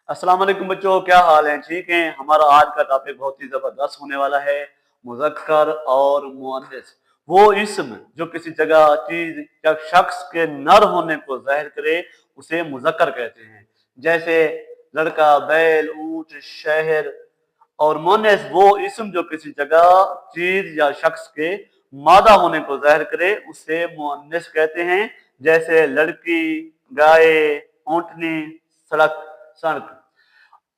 अस्सलाम वालेकुम बच्चों, क्या हाल है? ठीक हैं? हमारा आज का टॉपिक बहुत ही जबरदस्त होने वाला है। मुज़क्कर और मुअन्नस, वो इस्म जो किसी जगह, चीज या शख्स के नर होने को ज़ाहिर करे उसे मुज़क्कर कहते हैं। जैसे लड़का, बैल, ऊंट, शहर। और मुअन्नस वो इस्म जो किसी जगह, चीज या शख्स के मादा होने को ज़ाहिर करे उसे मुअन्नस कहते हैं। जैसे लड़की, गाय, ऊंटनी, सड़क, सड़क।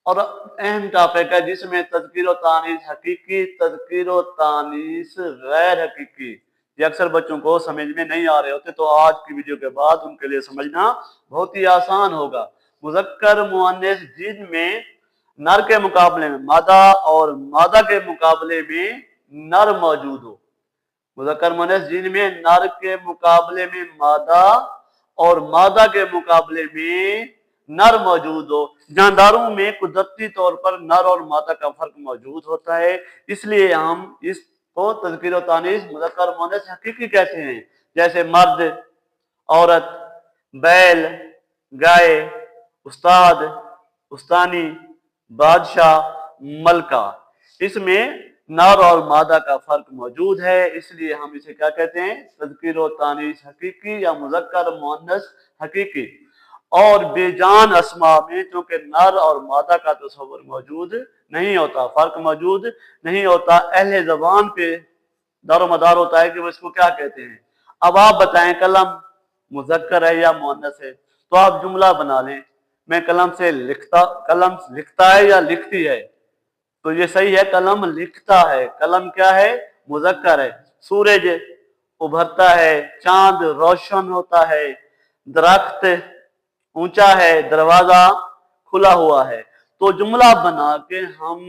और अहम टॉपिक है जिसमें तज़कीर व तानीस हकीकी, तज़कीर व तानीस गैर हकीकी। ये अक्सर बच्चों को समझ में नहीं आ रहे होते, तो आज की वीडियो के बाद उनके लिए समझना बहुत ही आसान होगा। मुज़क्कर मुअन्नस जिनमें नर के मुकाबले में मादा और मादा के मुकाबले में नर मौजूद हो। मुज़क्कर मुअन्नस जिनमें नर के मुकाबले में मादा और मादा के मुकाबले में नर मौजूद हो। जानदारों में कुदरती तौर पर नर और मादा का फर्क मौजूद होता है, इसलिए हम इसको तज़कीर व तानीस मुज़क्कर मुअन्नस हकीकी कहते हैं। जैसे मर्द, औरत, बैल, गाय, उस्ताद, उस्तानी, बादशाह, मलका। इसमें नर और मादा का फर्क मौजूद है, इसलिए हम इसे क्या कहते हैं? तज़कीर व तानीस हकीकी या मुज़क्कर मुअन्नस हकीकी। और बेजान अस्मा में चूंकि नर और मादा का तस्वुर मौजूद नहीं होता, फर्क मौजूद नहीं होता, अहले ज़बान पे दारोमदार होता है कि वो इसको क्या कहते हैं। अब आप बताएं, कलम मुज़क्कर है या मुअन्नस है? तो आप जुमला बना लें, मैं कलम से लिखता, कलम लिखता है या लिखती है? तो ये सही है, कलम लिखता है। कलम क्या है? मुज़क्कर है। सूरज उभरता है, चांद रोशन होता है, दरख्त ऊंचा है, दरवाजा खुला हुआ है। तो जुमला बना के हम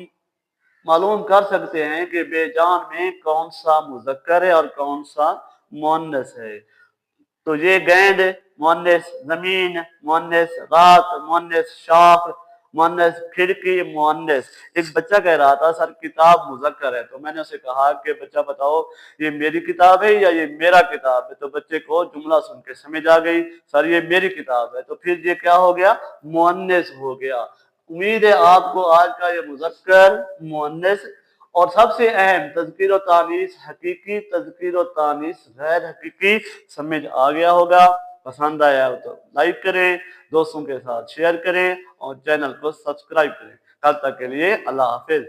मालूम कर सकते हैं कि बेजान में कौन सा मुज़क्कर है और कौन सा मुअन्नस है। तो ये गेंद मुअन्नस, जमीन मुअन्नस, रात मुअन्नस, शाख मुअन्नस, खिड़की मुअन्नस। एक बच्चा कह रहा था सर किताब मुज़क्कर है, तो मैंने उसे कहा कि बच्चा बताओ ये मेरी किताब है या ये मेरा किताब है? तो बच्चे को जुमला सुन के समझ आ गई, सर ये मेरी किताब है। तो फिर ये क्या हो गया? मुअन्नस हो गया। उम्मीद है आपको आज का ये मुज़क्कर, मुअन्नस और सबसे अहम तज़कीर व तानीस हकीकी, तज़कीर व तानीस गैर हकीकी समझ आ गया होगा। पसंद आया हो तो लाइक करें, दोस्तों के साथ शेयर करें और चैनल को सब्सक्राइब करें। कल तक के लिए अल्लाह हाफिज।